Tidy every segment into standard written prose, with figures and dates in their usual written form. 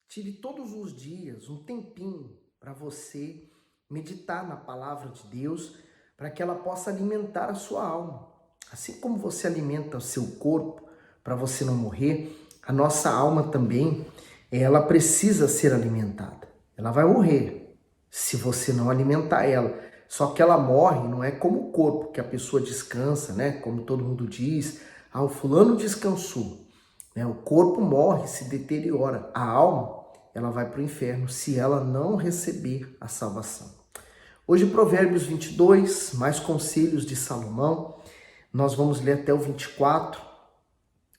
Tire todos os dias um tempinho para você meditar na palavra de Deus, para que ela possa alimentar a sua alma. Assim como você alimenta o seu corpo para você não morrer, a nossa alma também, ela precisa ser alimentada. Ela vai morrer se você não alimentar ela. Só que ela morre, não é como o corpo, que a pessoa descansa, né? Como todo mundo diz, o fulano descansou. O corpo morre, se deteriora. A alma, ela vai para o inferno se ela não receber a salvação. Hoje, Provérbios 22, mais conselhos de Salomão. Nós vamos ler até o 24.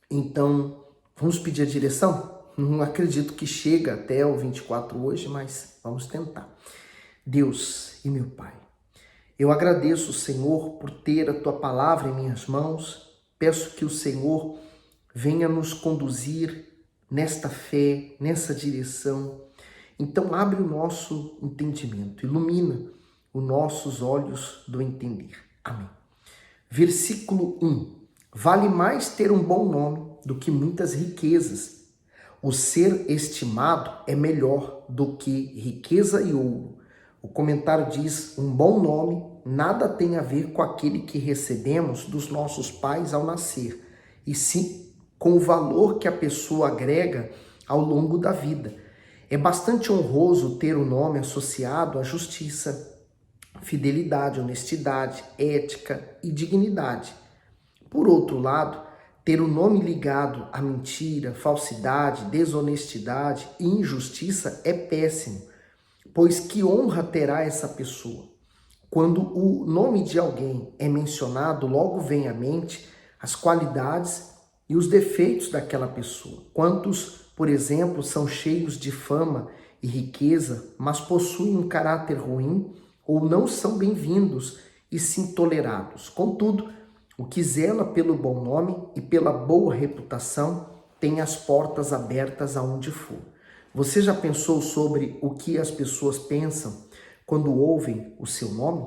Então, vamos pedir a direção? Não acredito que chega até o 24 hoje, mas vamos tentar. Deus e meu Pai, eu agradeço, Senhor, por ter a Tua palavra em minhas mãos. Peço que o Senhor venha nos conduzir nesta fé, nessa direção. Então abre o nosso entendimento, ilumina os nossos olhos do entender. Amém. Versículo 1. Vale mais ter um bom nome do que muitas riquezas. O ser estimado é melhor do que riqueza e ouro. O comentário diz: um bom nome nada tem a ver com aquele que recebemos dos nossos pais ao nascer, e sim com o valor que a pessoa agrega ao longo da vida. É bastante honroso ter o nome associado à justiça, fidelidade, honestidade, ética e dignidade. Por outro lado, ter o nome ligado à mentira, falsidade, desonestidade e injustiça é péssimo, pois que honra terá essa pessoa? Quando o nome de alguém é mencionado, logo vem à mente as qualidades e os defeitos daquela pessoa. Quantos, por exemplo, são cheios de fama e riqueza, mas possuem um caráter ruim ou não são bem-vindos e sim tolerados. Contudo, o que zela pelo bom nome e pela boa reputação tem as portas abertas aonde for. Você já pensou sobre o que as pessoas pensam quando ouvem o seu nome?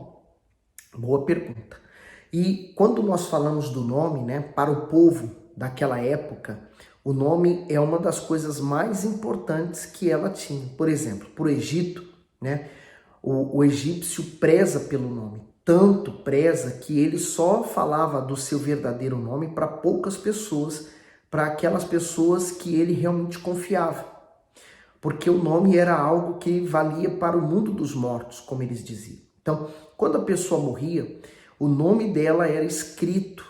Boa pergunta. E quando nós falamos do nome, para o povo daquela época, o nome é uma das coisas mais importantes que ela tinha. Por exemplo, para o Egito, o egípcio preza pelo nome. Tanto preza que ele só falava do seu verdadeiro nome para poucas pessoas, para aquelas pessoas que ele realmente confiava. Porque o nome era algo que valia para o mundo dos mortos, como eles diziam. Então, quando a pessoa morria, o nome dela era escrito,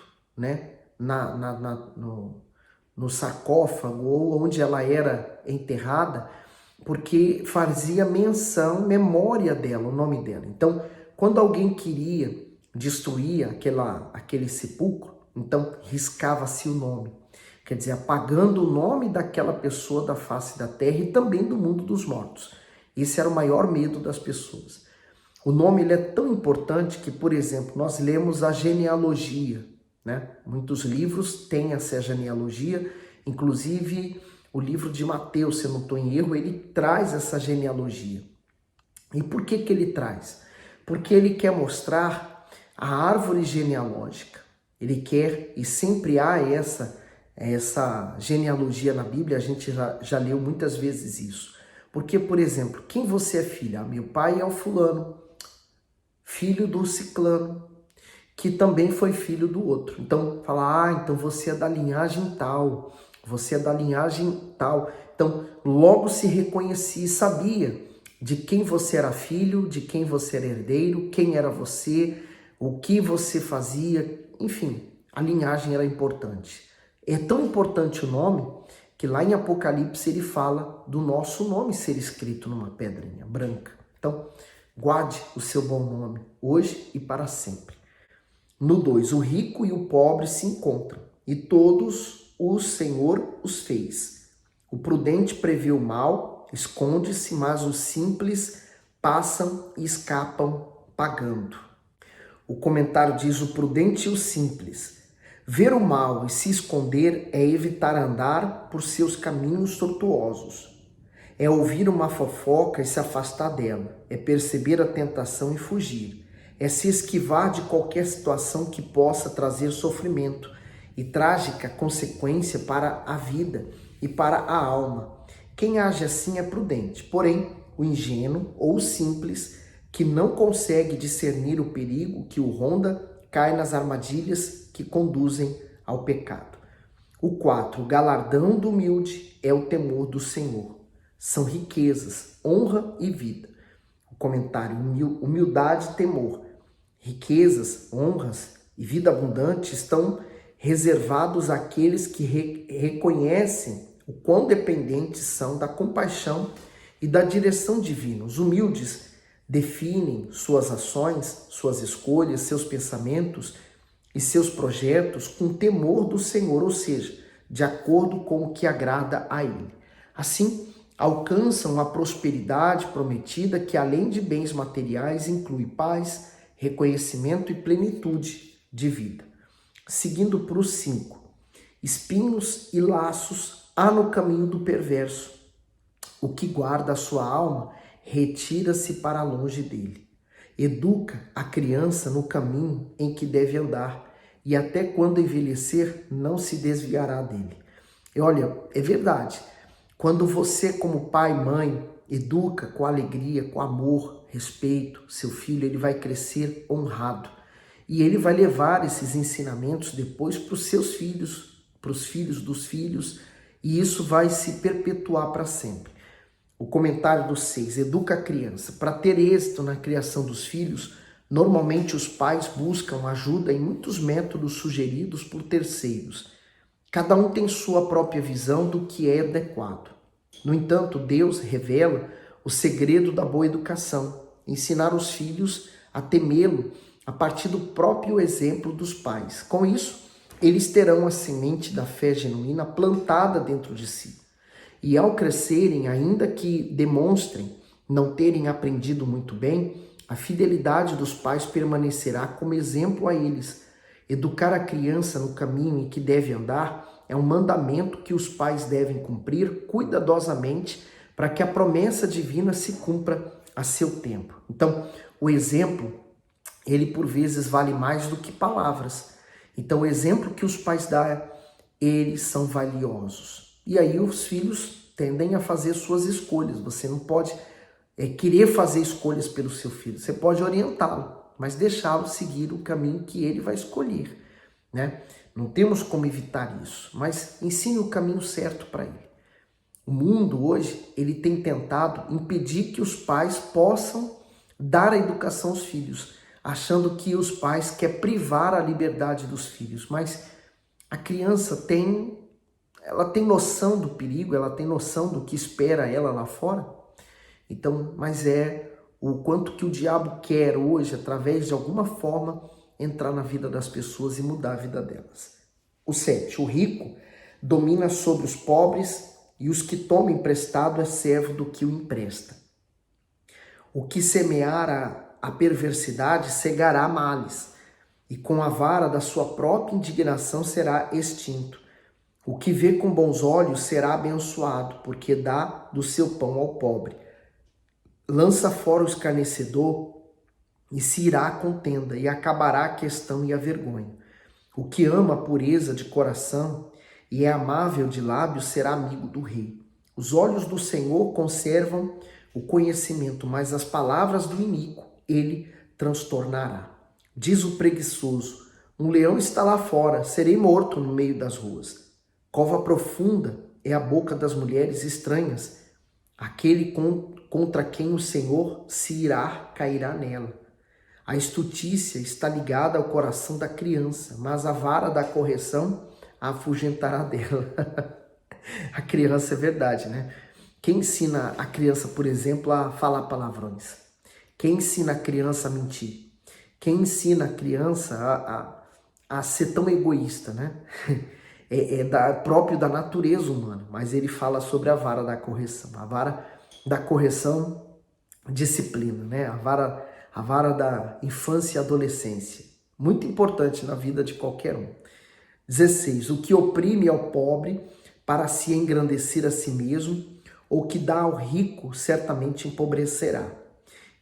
no sarcófago ou onde ela era enterrada, porque fazia menção, memória dela, o nome dela. Então, quando alguém queria destruir aquele sepulcro, então riscava-se o nome. Quer dizer, apagando o nome daquela pessoa da face da terra e também do mundo dos mortos. Esse era o maior medo das pessoas. O nome ele é tão importante que, por exemplo, nós lemos a genealogia, Muitos livros têm essa genealogia, inclusive o livro de Mateus, se eu não estou em erro, ele traz essa genealogia. E por que ele traz? Porque ele quer mostrar a árvore genealógica. Ele quer, e sempre há essa genealogia na Bíblia, a gente já leu muitas vezes isso. Porque, por exemplo, quem você é filho? Meu pai é o fulano, filho do ciclano, que também foi filho do outro. Então, fala, então você é da linhagem tal, você é da linhagem tal. Então, logo se reconhecia e sabia de quem você era filho, de quem você era herdeiro, quem era você, o que você fazia, enfim, a linhagem era importante. É tão importante o nome que lá em Apocalipse ele fala do nosso nome ser escrito numa pedrinha branca. Então, guarde o seu bom nome hoje e para sempre. No 2, o rico e o pobre se encontram, e todos o Senhor os fez. O prudente prevê o mal, esconde-se, mas os simples passam e escapam pagando. O comentário diz: o prudente e o simples. Ver o mal e se esconder é evitar andar por seus caminhos tortuosos. É ouvir uma fofoca e se afastar dela. É perceber a tentação e fugir. É se esquivar de qualquer situação que possa trazer sofrimento e trágica consequência para a vida e para a alma. Quem age assim é prudente, porém, o ingênuo ou o simples, que não consegue discernir o perigo que o ronda, cai nas armadilhas que conduzem ao pecado. O 4, o galardão do humilde é o temor do Senhor. São riquezas, honra e vida. O comentário, humildade e temor. Riquezas, honras e vida abundante estão reservados àqueles que reconhecem o quão dependentes são da compaixão e da direção divina. Os humildes definem suas ações, suas escolhas, seus pensamentos e seus projetos com temor do Senhor, ou seja, de acordo com o que agrada a Ele. Assim, alcançam a prosperidade prometida que, além de bens materiais, inclui paz, reconhecimento e plenitude de vida. Seguindo para os 5. Espinhos e laços há no caminho do perverso. O que guarda a sua alma retira-se para longe dele. Educa a criança no caminho em que deve andar, e até quando envelhecer não se desviará dele. E olha, é verdade. Quando você, como pai e mãe, educa com alegria, com amor, respeito, seu filho, ele vai crescer honrado. E ele vai levar esses ensinamentos depois para os seus filhos, para os filhos dos filhos, e isso vai se perpetuar para sempre. O comentário do 6, educa a criança. Para ter êxito na criação dos filhos, normalmente os pais buscam ajuda em muitos métodos sugeridos por terceiros. Cada um tem sua própria visão do que é adequado. No entanto, Deus revela o segredo da boa educação, ensinar os filhos a temê-lo a partir do próprio exemplo dos pais. Com isso, eles terão a semente da fé genuína plantada dentro de si. E ao crescerem, ainda que demonstrem não terem aprendido muito bem, a fidelidade dos pais permanecerá como exemplo a eles. Educar a criança no caminho em que deve andar é um mandamento que os pais devem cumprir cuidadosamente para que a promessa divina se cumpra a seu tempo. Então, o exemplo, ele por vezes vale mais do que palavras. Então, o exemplo que os pais dão, eles são valiosos. E aí os filhos tendem a fazer suas escolhas. Você não pode querer fazer escolhas pelo seu filho. Você pode orientá-lo, mas deixá-lo seguir o caminho que ele vai escolher, né? Não temos como evitar isso, mas ensine o caminho certo para ele. O mundo hoje, ele tem tentado impedir que os pais possam dar a educação aos filhos, achando que os pais querem privar a liberdade dos filhos, mas a criança tem noção do perigo, ela tem noção do que espera ela lá fora. Então, mas é o quanto que o diabo quer hoje, através de alguma forma, entrar na vida das pessoas e mudar a vida delas. O 7, o rico domina sobre os pobres e os que tomam emprestado é servo do que o empresta. O que semear a perversidade cegará males, e com a vara da sua própria indignação será extinto. O que vê com bons olhos será abençoado, porque dá do seu pão ao pobre. Lança fora o escarnecedor e se irá a contenda, e acabará a questão e a vergonha. O que ama a pureza de coração e é amável de lábios será amigo do rei. Os olhos do Senhor conservam o conhecimento, mas as palavras do iníquo ele transtornará. Diz o preguiçoso: um leão está lá fora, serei morto no meio das ruas. Cova profunda é a boca das mulheres estranhas. Aquele contra quem o Senhor se irá, cairá nela. A estutícia está ligada ao coração da criança, mas a vara da correção a afugentará dela. A criança é verdade, né? Quem ensina a criança, por exemplo, a falar palavrões? Quem ensina a criança a mentir? Quem ensina a criança a ser tão egoísta, né? Próprio da natureza humana, mas ele fala sobre a vara da correção. A vara da correção, disciplina, né? A vara da infância e adolescência. Muito importante na vida de qualquer um. 16. O que oprime ao pobre para se engrandecer a si mesmo, ou que dá ao rico, certamente empobrecerá.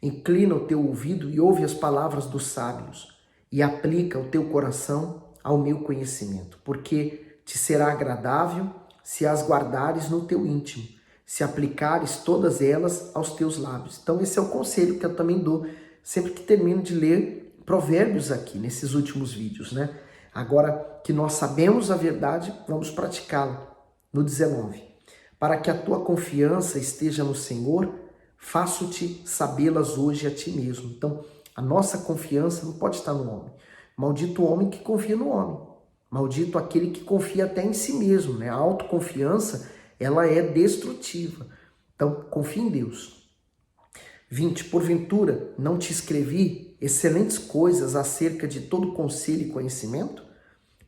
Inclina o teu ouvido e ouve as palavras dos sábios, e aplica o teu coração ao meu conhecimento, porque te será agradável se as guardares no teu íntimo. se aplicares todas elas aos teus lábios. Então esse é o conselho que eu também dou sempre que termino de ler Provérbios aqui, nesses últimos vídeos, né? Agora que nós sabemos a verdade, vamos praticá-la. No 19. Para que a tua confiança esteja no Senhor, faço-te sabê-las hoje a ti mesmo. Então, a nossa confiança não pode estar no homem. Maldito o homem que confia no homem. Maldito aquele que confia até em si mesmo, né? A autoconfiança, ela é destrutiva. Então, confie em Deus. 20. Porventura, não te escrevi excelentes coisas acerca de todo conselho e conhecimento,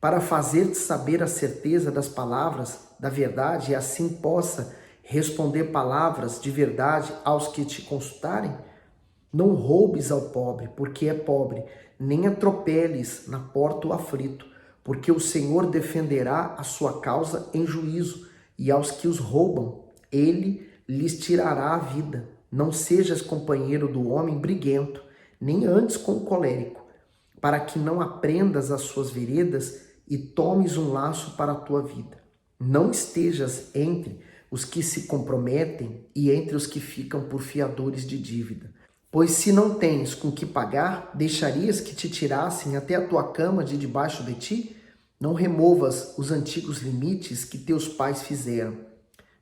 para fazer-te saber a certeza das palavras da verdade e assim possa responder palavras de verdade aos que te consultarem? Não roubes ao pobre, porque é pobre, nem atropeles na porta o aflito, porque o Senhor defenderá a sua causa em juízo, e aos que os roubam, ele lhes tirará a vida. Não sejas companheiro do homem briguento, nem andes com o colérico, para que não aprendas as suas veredas e tomes um laço para a tua vida. Não estejas entre os que se comprometem e entre os que ficam por fiadores de dívida. Pois se não tens com que pagar, deixarias que te tirassem até a tua cama de debaixo de ti? Não removas os antigos limites que teus pais fizeram.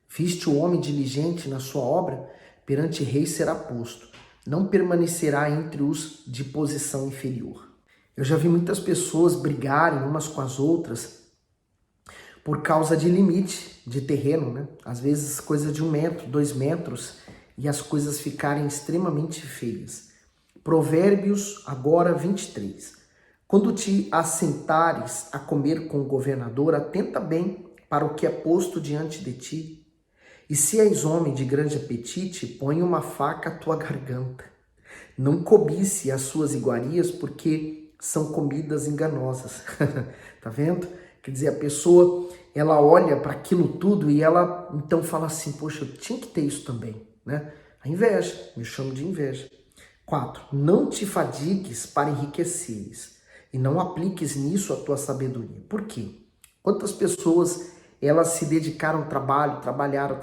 Viste o homem diligente na sua obra? Perante rei será posto. Não permanecerá entre os de posição inferior. Eu já vi muitas pessoas brigarem umas com as outras por causa de limite de terreno, né? Às vezes coisa de 1 metro, 2 metros, e as coisas ficarem extremamente feias. Provérbios agora 23. Quando te assentares a comer com o governador, atenta bem para o que é posto diante de ti. E se és homem de grande apetite, põe uma faca à tua garganta. Não cobice as suas iguarias, porque são comidas enganosas. Tá vendo? Quer dizer, a pessoa, ela olha para aquilo tudo e ela então fala assim, poxa, eu tinha que ter isso também, né? A inveja, eu chamo de inveja. 4. Não te fadigues para enriqueceres e não apliques nisso a tua sabedoria. Por quê? Quantas pessoas elas se dedicaram ao trabalho, trabalharam,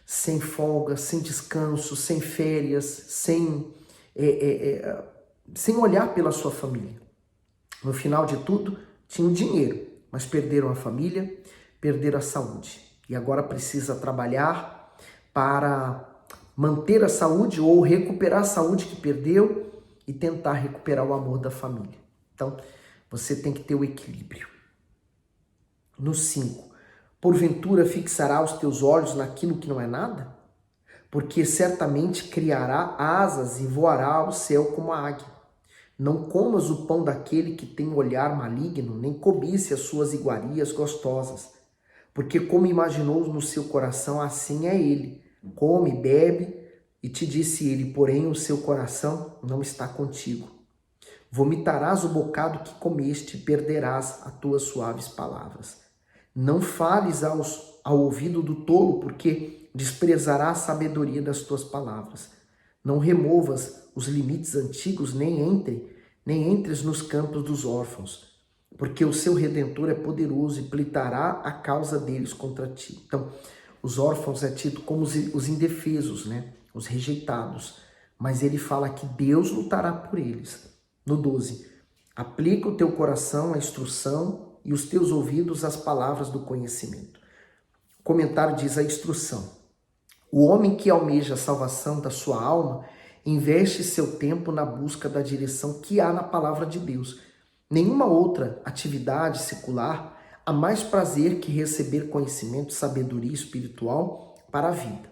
sem folga, sem descanso, sem férias, sem olhar pela sua família. No final de tudo, tinham dinheiro, mas perderam a família, perderam a saúde. E agora precisa trabalhar para manter a saúde ou recuperar a saúde que perdeu e tentar recuperar o amor da família. Então, você tem que ter o equilíbrio. No 5, porventura fixará os teus olhos naquilo que não é nada? Porque certamente criará asas e voará ao céu como a águia. Não comas o pão daquele que tem olhar maligno, nem cobice as suas iguarias gostosas. Porque como imaginou no seu coração, assim é ele. Come, bebe, e te disse ele, porém o seu coração não está contigo. Vomitarás o bocado que comeste, e perderás as tuas suaves palavras. Não fales ao ouvido do tolo, porque desprezará a sabedoria das tuas palavras. Não removas os limites antigos, nem entres nos campos dos órfãos, porque o seu Redentor é poderoso e plitará a causa deles contra ti. Então, os órfãos é tido como os indefesos, né? Os rejeitados. Mas ele fala que Deus lutará por eles. No 12, aplica o teu coração à instrução e os teus ouvidos às palavras do conhecimento. O comentário diz a instrução. O homem que almeja a salvação da sua alma investe seu tempo na busca da direção que há na palavra de Deus. Nenhuma outra atividade secular há mais prazer que receber conhecimento e sabedoria espiritual para a vida.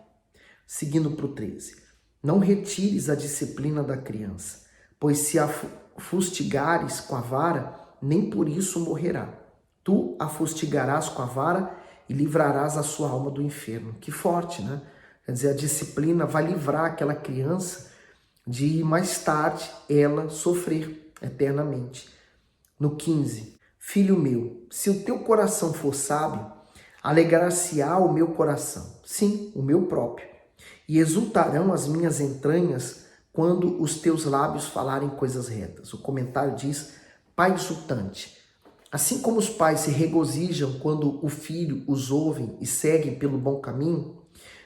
Seguindo para o 13. Não retires a disciplina da criança, pois se a fustigares com a vara, nem por isso morrerá. Tu a fustigarás com a vara e livrarás a sua alma do inferno. Que forte, né? Quer dizer, a disciplina vai livrar aquela criança de mais tarde ela sofrer eternamente. No 15, filho meu, se o teu coração for sábio, alegrar-se-á o meu coração, sim, o meu próprio, e exultarão as minhas entranhas quando os teus lábios falarem coisas retas. O comentário diz, pai exultante. Assim como os pais se regozijam quando o filho os ouvem e seguem pelo bom caminho,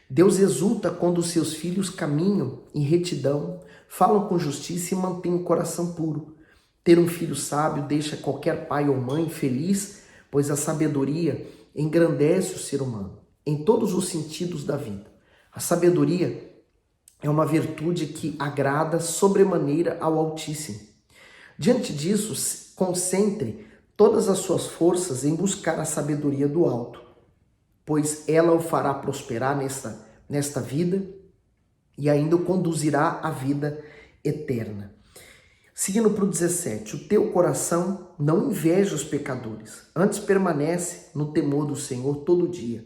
Deus exulta quando os seus filhos caminham em retidão, falam com justiça e mantêm o coração puro. Ter um filho sábio deixa qualquer pai ou mãe feliz, pois a sabedoria engrandece o ser humano em todos os sentidos da vida. A sabedoria é uma virtude que agrada sobremaneira ao Altíssimo. Diante disso, concentre todas as suas forças em buscar a sabedoria do alto, pois ela o fará prosperar nesta vida e ainda o conduzirá à vida eterna. Seguindo para o 17, o teu coração não inveja os pecadores, antes permanece no temor do Senhor todo dia,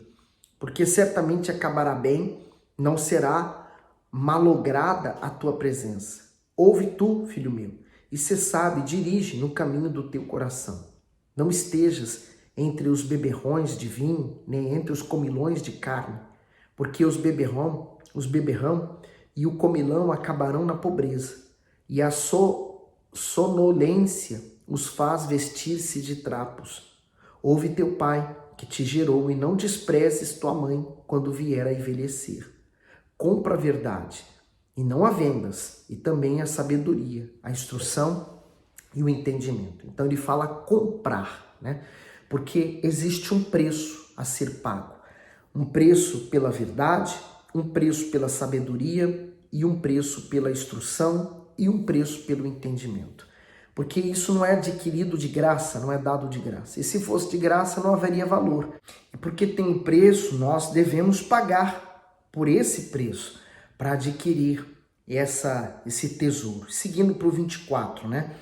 porque certamente acabará bem, não será malograda a tua presença. Ouve tu, filho meu, e se sabe, dirige no caminho do teu coração. Não estejas entre os beberrões de vinho, nem entre os comilões de carne, porque os beberrão e o comilão acabarão na pobreza, e a sonolência os faz vestir-se de trapos. Ouve teu pai, que te gerou, e não desprezes tua mãe quando vier a envelhecer. Compra a verdade, e não a vendas, e também a sabedoria, a instrução e o entendimento. Então ele fala comprar, né? Porque existe um preço a ser pago. Um preço pela verdade, um preço pela sabedoria e um preço pela instrução e um preço pelo entendimento. Porque isso não é adquirido de graça, não é dado de graça. E se fosse de graça, não haveria valor. E porque tem um preço, nós devemos pagar por esse preço para adquirir esse tesouro. Seguindo para o 24, né?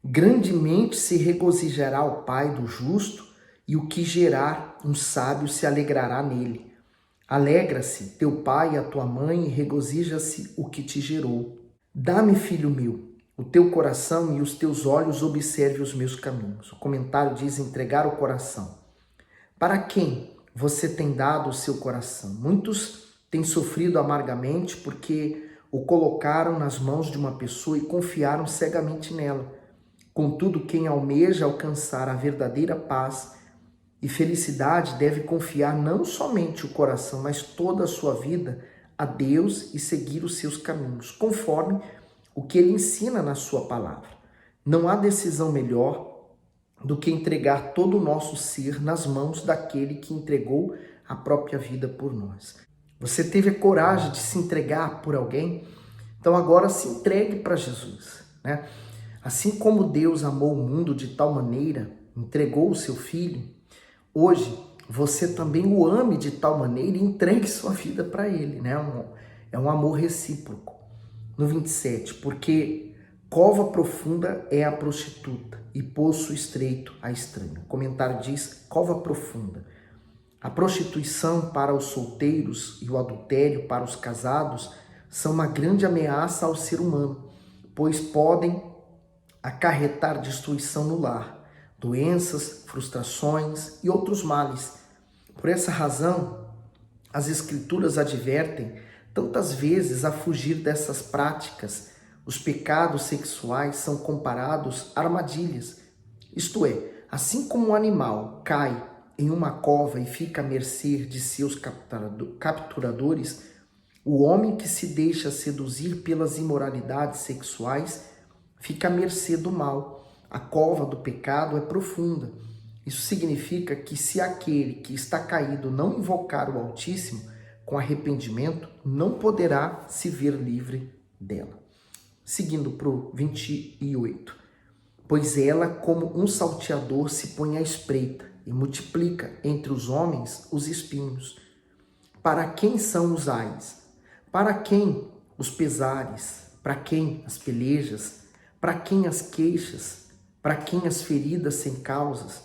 Grandemente se regozijará o pai do justo, e o que gerar um sábio se alegrará nele. Alegra-se teu pai e a tua mãe, e regozija-se o que te gerou. Dá-me, filho meu, o teu coração, e os teus olhos observe os meus caminhos. O comentário diz entregar o coração. Para quem você tem dado o seu coração? Muitos têm sofrido amargamente porque o colocaram nas mãos de uma pessoa e confiaram cegamente nela. Contudo, quem almeja alcançar a verdadeira paz e felicidade deve confiar não somente o coração, mas toda a sua vida a Deus e seguir os seus caminhos, conforme o que ele ensina na sua palavra. Não há decisão melhor do que entregar todo o nosso ser nas mãos daquele que entregou a própria vida por nós. Você teve a coragem de se entregar por alguém? Então agora se entregue para Jesus, né? Assim como Deus amou o mundo de tal maneira, entregou o seu Filho, hoje você também o ame de tal maneira e entregue sua vida para Ele, né? É um amor recíproco. No 27, porque cova profunda é a prostituta e poço estreito a estranha. O comentário diz cova profunda. A prostituição para os solteiros e o adultério para os casados são uma grande ameaça ao ser humano, pois podem acarretar destruição no lar, doenças, frustrações e outros males. Por essa razão, as Escrituras advertem tantas vezes a fugir dessas práticas. Os pecados sexuais são comparados a armadilhas. Isto é, assim como um animal cai em uma cova e fica à mercê de seus capturadores, o homem que se deixa seduzir pelas imoralidades sexuais fica à mercê do mal. A cova do pecado é profunda. Isso significa que se aquele que está caído não invocar o Altíssimo com arrependimento, não poderá se ver livre dela. Seguindo para o 28. Pois ela, como um salteador, se põe à espreita e multiplica entre os homens os espinhos. Para quem são os ais? Para quem os pesares? Para quem as pelejas? Para quem as queixas? Para quem as feridas sem causas?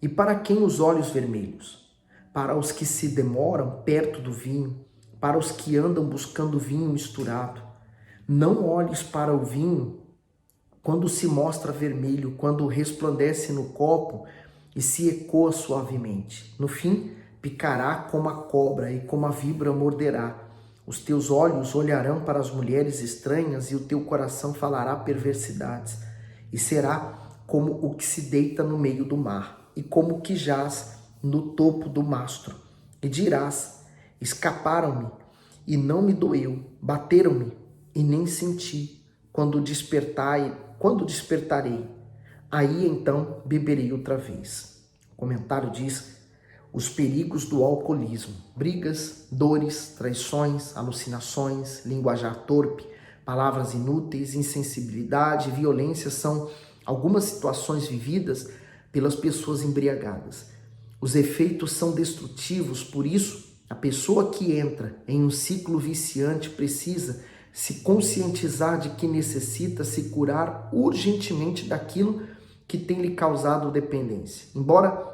E para quem os olhos vermelhos? Para os que se demoram perto do vinho, para os que andam buscando vinho misturado. Não olhes para o vinho quando se mostra vermelho, quando resplandece no copo e se ecoa suavemente. No fim, picará como a cobra e como a víbora morderá. Os teus olhos olharão para as mulheres estranhas e o teu coração falará perversidades. E será como o que se deita no meio do mar, e como o que jaz no topo do mastro. E dirás: escaparam-me, e não me doeu, bateram-me, e nem senti. Quando despertarei, aí então beberei outra vez. O comentário diz: os perigos do alcoolismo, brigas, dores, traições, alucinações, linguajar torpe, palavras inúteis, insensibilidade, violência são algumas situações vividas pelas pessoas embriagadas. Os efeitos são destrutivos, por isso, a pessoa que entra em um ciclo viciante precisa se conscientizar de que necessita se curar urgentemente daquilo que tem lhe causado dependência. Embora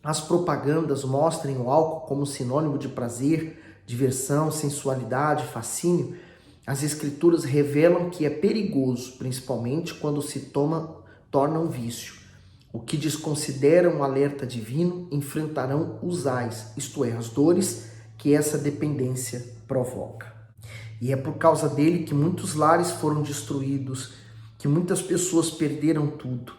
as propagandas mostrem o álcool como sinônimo de prazer, diversão, sensualidade, fascínio, as escrituras revelam que é perigoso, principalmente quando se torna um vício. O que desconsideram o alerta divino enfrentarão os ais, isto é, as dores que essa dependência provoca. E é por causa dele que muitos lares foram destruídos, que muitas pessoas perderam tudo.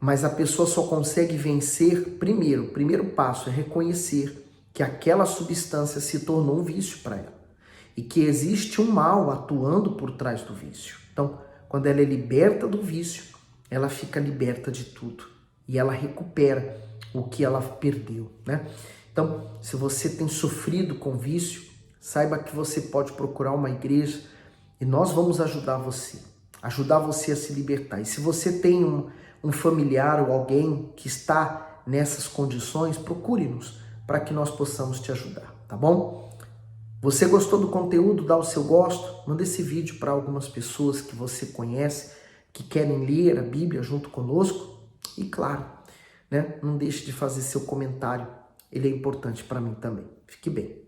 Mas a pessoa só consegue vencer primeiro. O primeiro passo é reconhecer que aquela substância se tornou um vício para ela e que existe um mal atuando por trás do vício. Então, quando ela é liberta do vício, ela fica liberta de tudo e ela recupera o que ela perdeu, né? Então, se você tem sofrido com vício, saiba que você pode procurar uma igreja e nós vamos ajudar você a se libertar. E se você tem um familiar ou alguém que está nessas condições, procure-nos para que nós possamos te ajudar, tá bom? Você gostou do conteúdo? Dá o seu gosto? Manda esse vídeo para algumas pessoas que você conhece, que querem ler a Bíblia junto conosco. E claro, né, não deixe de fazer seu comentário, ele é importante para mim também. Fique bem.